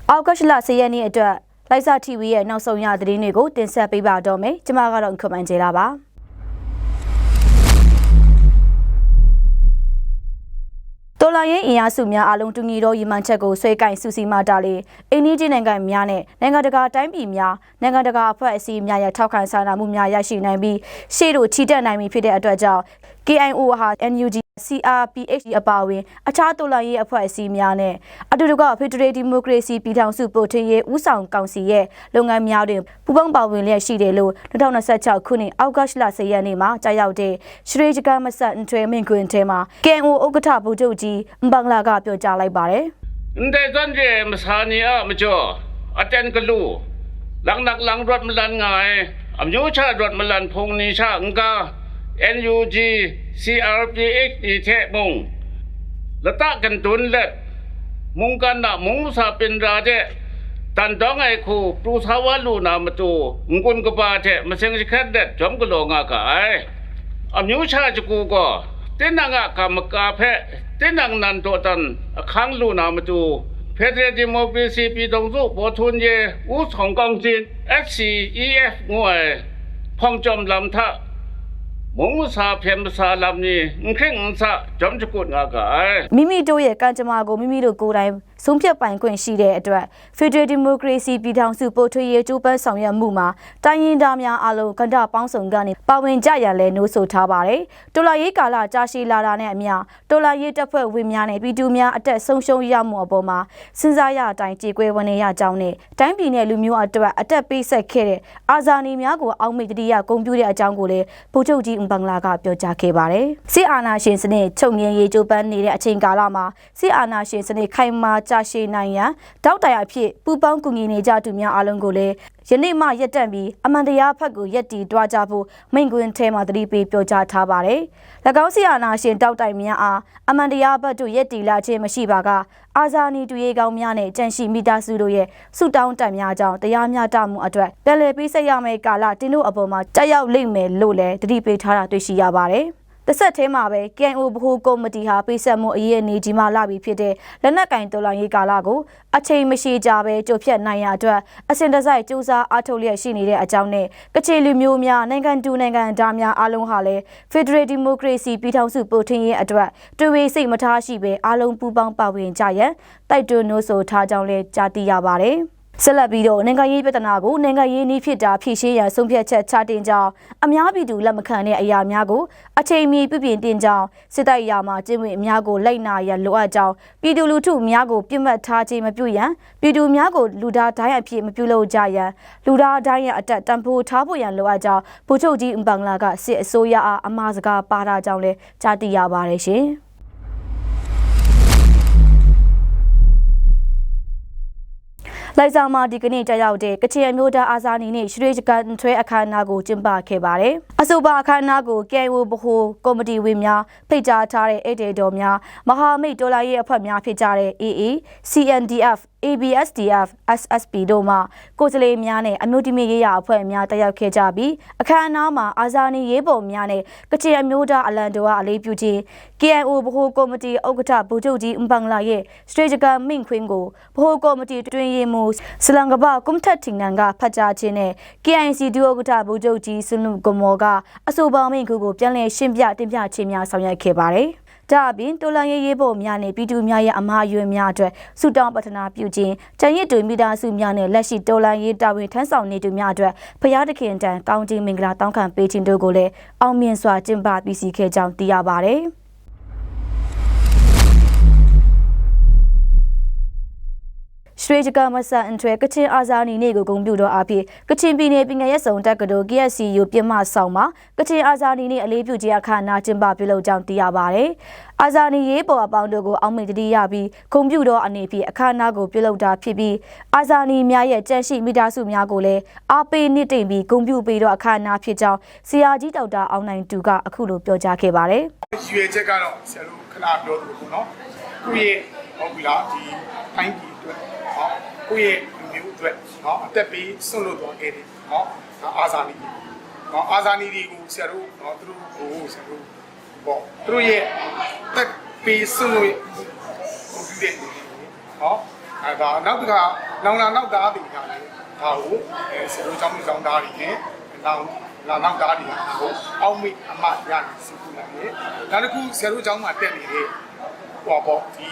အောက်ကရှလ10ရက်နေ့အတွက်လိုက်စာ TV ရဲ့နောက်ဆုံးရသတင်းတွေကိုတင်ဆက်ပေးပါတော့မယ်ကျွန်မကတော့ခွန်မန်ဂျေလာပါတော်လိုင်းရဲ့အင်အားစုများအလုံးတူညီသောရည်မှန်းချက်ကိုဆွဲကင်စုစည်းမှတာလေအိန္ဒိယနိုင်ငံများနဲ့နိုင်ငံတကာတိုင်းပြည်များနိုင်ငံတကာအဖွဲ့အစည်းများရဲ့ထောက်ခံစာနာမှုများရရှိနိုင်ပြီးရှေ့တို့ချီတက်နိုင်ပြီဖြစ်တဲ့အတွက်ကြောင့် KIO ဟာ NUG CRPH အပါအဝင်အခြားတော်လိုင်းရေးအဖွဲ့အစည်းများနဲ့အတူတကွ Federal Democracy ပြည်ထောင်စုပို့ထင်းရေးဦးဆောင်ကောင်စီရဲ့လုပ်ငန်းများတွင်ပူးပေါင်းပါဝင်လျက်ရှိတယ်လို့2026ခုနှစ်အောက်ကလ10ရက်နေ့မှာကြာရောက်တဲ့ရှရေဂျကမဆန်ထွေမင်ကွင်ထဲမှာ KIO ဥက္ကဋ္ဌဗိုလ်ချုပ်ကြီးဘင်္ဂလာကပြောကြားလိုက်ပါတယ်။န်တဲ့ဇန်ကျေမစာနီယာမကျော်အတန်ကလူလန်နက်လန်ရတ်မလန်ငိုင်အမျိုးချရတ်မလန်ဖုန်နီချာငကာ NUG CRPH ဒီထဲမုံလတကန်တွန်းလက်မုန်ကန်နာမုံစာပင်ရာတဲ့တန်တောင်းအိုက်ခုပူသာဝလူနာမတူငွန်းကပါတဲ့မစင်စခတ်တဲ့ဂျုံကလောငါကအိုင်အမျိုးချချကူကတင်းနာငါကမကာဖက်တင်းနန်နန်တော်တန်အခန်းလူနာမတူFederal Democracy ပြည်ထောင်စုပေါ်ထွန်းရဲ့ဦးဆောင်ကောင်စီ FCEF ငွေဖောင်ကြုံလမ်ထမုံစာဖျမ်စာလမ်နီခင်းစာဂျုံချကုတ်ငါကမိမိတို့ရဲ့ကံကြမ္မာကိုမိမိတို့ကိုယ်တိုင်ဆုံးဖြတ်ပိုင်ခွင့်ရှိတဲ့အတွက် Federal Democracy ပြည်ထောင်စုပို့ထွန်းရေးကျိုးပန်းဆောင်ရွက်မှုမှာတိုင်းရင်းသားများအလုံးကဏ္ဍပေါင်းစုံကနေပါဝင်ကြရလဲနိုးဆိုထားပါတယ်တော်လှန်ရေးကာလကြာရှည်လာတာနဲ့အမျှတော်လှန်ရေးတပ်ဖွဲ့ဝင်များနဲ့ပြည်သူများအသက်ဆုံးရှုံးရမှုအပေါ်မှာစဉ်းစားရအတိုင်းကြေကွဲဝင်နေရကြောင်းနဲ့တိုင်းပြည်နဲ့လူမျိုးအတွက်အသက်ပေးဆက်ခဲ့တဲ့အာဇာနည်များကိုအောက်မေ့တတိယဂုဏ်ပြုတဲ့အကြောင်းကိုလည်းဗိုလ်ချုပ်ကြီးဘင်္ဂလာကပြောကြားခဲ့ပါတယ်စစ်အာဏာရှင်စနစ်ချုပ်ငြိမ်းရေးကျိုးပန်းနေတဲ့အချိန်ကာလမှာစစ်အာဏာရှင်စနစ်ခိုင်မာကြာရှည်နိုင်ရန်တောက်တိုင်အဖြစ်ပူပေါင်းကူညီနေကြသူများအလုံးကိုလည်းယနေ့မှရက်တက်ပြီးအမှန်တရားဖက်ကိုရက်တီတွားကြဖို့မိန့်ခွန်းထဲမှာသတိပေးပြောကြားထားပါတယ်။၎င်းစစ်အာဏာရှင်တောက်တိုင်များအားအမှန်တရားဘက်သို့ရက်တီလာခြင်းမရှိပါကအာဇာနည်တူရေးကောင်းများနဲ့ကြန့်ရှိမိသားစုတို့ရဲ့ဆုတောင်းတန်များကြောင့်တရားမျှတမှုအတွက်ပြည်လည်ပေးဆက်ရမယ့်ကာလတင်းတို့အပေါ်မှာတက်ရောက်လိမ့်မယ်လို့လည်းသတိပေးထားတာတွေ့ရှိရပါတယ်။တစ်ဆက်ထဲမှာပဲ KIO ဗဟိုကော်မတီဟာပေးဆက်မှုအရေးအနေကြီးမှလာပြီးဖြစ်တဲ့လက်နက်ကင်တော်လှန်ရေးကာလကိုအချိန်မရှိကြပဲကြိုဖြတ်နိုင်ရအတွက်အစဉ်တစိုက်စူးစမ်းအားထုတ်လျက်ရှိနေတဲ့အကြောင်းနဲ့ကချင်လူမျိုးများနိုင်ငံတူနိုင်ငံသားများအားလုံးဟာလည်း Federal Democracy ပြည်ထောင်စုပို့ထင်းရေးအတွက်တွေ့ဝေစိတ်မထားရှိပဲအားလုံးပူးပေါင်းပါဝင်ကြရန်တိုက်တွန်းနိုးဆိုထားကြောင်းလည်းကြားသိရပါတယ်ဆက်လက်ပြီးတော့နိုင်ငံရေးပြဿနာကိုနိုင်ငံရေးနည်းဖြစ်တာဖြည့်ရှင်းရန်ဆုံးဖြတ်ချက်ချတင်ကြောင်းအများပြည်သူလက်မခံတဲ့အရာများကိုအချိန်မီပြုပြင်တင်ကြောင်းစစ်တပ်ရာမှာကျင့်ဝတ်အများကိုလိုက်နာရန်လိုအပ်ကြောင်းပြည်သူလူထုများကိုပြစ်မှတ်ထားခြင်းမပြုရန်ပြည်သူများကိုလူသားတိုင်းအဖြစ်မပြုလုပ်ကြရန်လူသားတိုင်းရဲ့အတက်တန်ဖိုးထားဖို့ရန်လိုအပ်ကြောင်းဗိုလ်ချုပ်ကြီးဘင်္ဂလာကစစ်အစိုးရအားအမှားစကားပါတာကြောင်းလည်းကြားသိရပါတယ်ရှင်လိုက်ဆောင်မှာဒီကနေ့ကြာရောက်တဲ့ကချင်အမျိုးသားအာဇာနည်နဲ့ရှရေဂျကန်ထွဲအခမ်းအနားကိုကျင်းပခဲ့ပါတယ်။အဆိုပါအခမ်းအနားကို KIO ဗဟိုကော်မတီဝင်များဖိတ်ကြားထားတဲ့ဧည့်သည်တော်များမဟာမိတ်တော်လှန်ရေးအဖွဲ့များဖြစ်ကြတဲ့ AA, CNDF, ABSDF, SSP တို့မှကိုယ်စားလှယ်များနဲ့အမျိုးသမီးရေးရာအဖွဲ့များတက်ရောက်ခဲ့ကြပြီးအခမ်းအနားမှာအာဇာနည်ရေးပေါ်များနဲ့ကချင်အမျိုးသားအလံတော်အားအလေးပြုခြင်း KIO ဗဟိုကော်မတီဥက္ကဋ္ဌဗိုလ်ချုပ်ကြီးဘင်္ဂလာရဲ့စတရေဂျကန်မိန့်ခွန်းကိုဗဟိုကော်မတီတွင်ရေးမှူးစလန်ကဘာကွန်ထက်တင်နန်ကဖတ်ကြားခြင်းနဲ့ KIC ဒုဥက္ကဋ္ဌဗိုလ်ချုပ်ကြီးစွန်လူကမော်ကအဆိုပါမိန့်ခွန်းကိုပြန်လည်ရှင်းပြတင်ပြခြင်းများဆောင်ရွက်ခဲ့ပါတယ်။ဒါအပြင်တော်လှန်ရေးရေးပေါ်များနဲ့ပြည်သူများရဲ့အမှားအယွင်းများအတွက်ဆုတောင်းပတနာပြုခြင်းကျန်ရစ်တွေမိသားစုများနဲ့လက်ရှိတော်လှန်ရေးတာဝန်ထမ်းဆောင်နေသူများအတွက်ဖျားသခင်တန်ကောင်းခြင်းမင်္ဂလာတောင်းခံပေးခြင်းတို့ကိုလည်းအောင်မြင်စွာကျင်းပပြီးစီးခဲ့ကြောင်းသိရပါတယ်။ရှရေဂျကမဆန်အန်ထွဲကချင်အာဇာနည်နေ့ကိုဂုဏ်ပြုတော်အဖြစ်ကချင်ပြည်နယ်ပြည်နယ်ရဲဆောင်တက္ကသိုလ် KSCU ပြည်မဆောင်မှာကချင်အာဇာနည်နေ့အလေးပြုခြင်းအခမ်းအနားကျင်းပပြုလုပ်ကြောင်းသိရပါတယ်။အာဇာနည်ရေးပေါ်အပေါင်းတို့ကိုအောက်မေ့တတိယပြီးဂုဏ်ပြုတော်အနေဖြင့်အခမ်းအနားကိုပြုလုပ်တာဖြစ်ပြီးအာဇာနည်များရဲ့ကြန့်ရှိမိသားစုများကိုလည်းအားပေးနှစ်သိမ့်ပြီးဂုဏ်ပြုပေးတော့အခမ်းအနားဖြစ်ကြောင်းဆရာကြီးဒေါက်တာအောင်နိုင်သူကအခုလိုပြောကြားခဲ့ပါတယ်။ရွေချက်ကတော့ဆရာတို့ခဏပြောသလိုပေါ့နော်။ကိုယ့်ရဲ့ဟုတ်ပြီလားဒီတိုင်းပြည်အတွက်ကိုယ့်ရဲ့လူမျိုးအတွက်အသက်ပေးဆွန့်လွတ်သွားခဲ့တယ်အာဇာနည်အာဇာနည်တွေကိုဆရာတို့သူတို့ကိုဆရာတို့ပေါ့သူတို့ရဲ့တက်ပေးဆွန့်လွတ်ပြုတဲ့ဒါနောက်တစ်ခါ နောင်လာနောက်သားတွေကလည်းဒါကိုဆရာတို့ကျောင်းကျောင်းသားတွေနဲ့နောက်နောက်သားတွေကဟိုအောက်မိအမရနေစီကူလာတယ်နောက်တစ်ခုဆရာတို့ကျောင်းမှာတက်နေတဲ့ဟောပေါ့ဒီ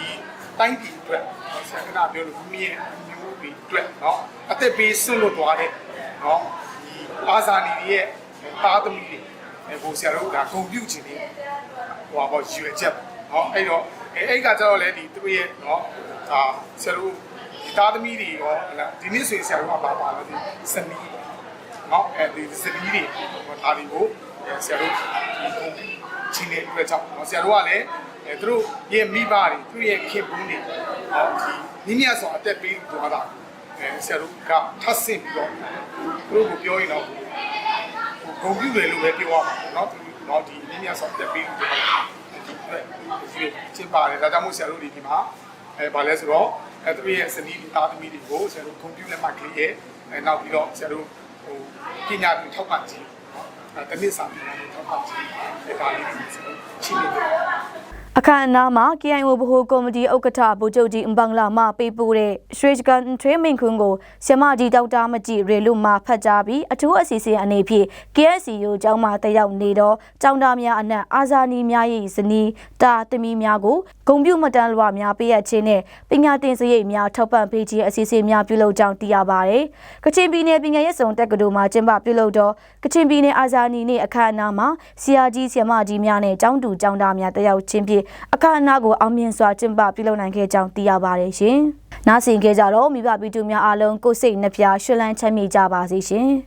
တိုင်းပြည်အတွက်ဆရာကပြောလို့မိရဲ့မျိုးတွေအတွက်เนาะအသက်ပေးဆွလို့သွားတဲ့เนาะဒီအာဇာနည်ရဲ့သားသမီးတွေဟိုဆရာတို့ကဂုဏ်ပြုခြင်းတွေဟိုပေါ့ရွယ်ချက်เนาะအဲ့တော့အဲ့ကကျတော့လေဒီသူရဲ့เนาะဒါဆရာတို့ဒီသားသမီးတွေရောဒီနေ့ဆိုရင်ဆရာတို့ကပါလို့ဒီစနီးเนาะဒီစနီးတွေဒါတွေကိုဆရာတို့ချင်းတဲ့အတွက်ကြောင့်เนาะဆရာတို့ကလည်းသူတို့ရဲ့မိဘတွေသူရဲ့ခင်ပွန်းတွေဟောဒီနည်းများဆိုအသက်ပေးသွားတာဆရာတို့ကထပ်ဆင့်ပြီးတော့သူတို့ကိုပြောရင်တော့ဂုဏ်ပြုတယ်လို့ပဲပြောရမှာเนาะဒီနည်းများဆိုအသက်ပေးသွားတာဒီချစ်ပါတယ်ဒါကြောင့်မို့ဆရာတို့ဒီမှာဗာလဲဆိုတော့သူတို့ရဲ့စနီးသားသမီးတွေကိုဆရာတို့ဂုဏ်ပြုလက်မှတ်ကလေးရဲ့နောက်ပြီးတော့ဆရာတို့ဟိုပညာတွေထောက်ပံ့ခြင်းတနည်းစာပေတွေထောက်ပံ့ခြင်းဒါလေးတွေဆရာတို့ချိနေတယ်အခမ်းအနားမှာ KIO ဗဟိုကော်မတီဥက္ကဋ္ဌဗိုလ်ချုပ်ကြီးအင်ဘန်လာမှပေးပို့တဲ့ရွှေကန်ထွေးမင်ခွန်းကိုဆရာမကြီးဒေါက်တာမကြီးရေလူမှဖတ်ကြားပြီးအထူးအစီအစဉ်အနေဖြင့် KSCO ကျောင်းမှာတက်ရောက်နေတော့ကျောင်းသားများအနက်အာဇာနည်များ၏ဇနီးတာသမီးများကိုဂုဏ်ပြုမှတ်တမ်းလွှာများပေးအပ်ခြင်းနဲ့ပညာသင်စရိတ်များထောက်ပံ့ပေးခြင်းအစီအစဉ်များပြုလုပ်ကြောင်းသိရပါတယ်။ကချင်ပြည်နယ်ပညာရေးဆောင်တက္ကသိုလ်မှာကျင်းပပြုလုပ်တော့ကချင်ပြည်နယ်အာဇာနည်နေ့အခမ်းအနားမှာဆရာကြီးဆရာမကြီးများနဲ့ကျောင်းသူကျောင်းသားများတက်ရောက်ခြင်းဖြင့်အခမ်းအနားကိုအောင်မြင်စွာကျင်းပပြုလုပ်နိုင်ခဲ့ကြောင်းသိရပါတယ်ရှင်။နားဆင်ခဲ့ကြတော့မိဘပြည်သူများအားလုံးကိုယ်စိတ်နှပြရွှင်လန်းချမ်းမြေ့ကြပါစေရှင်။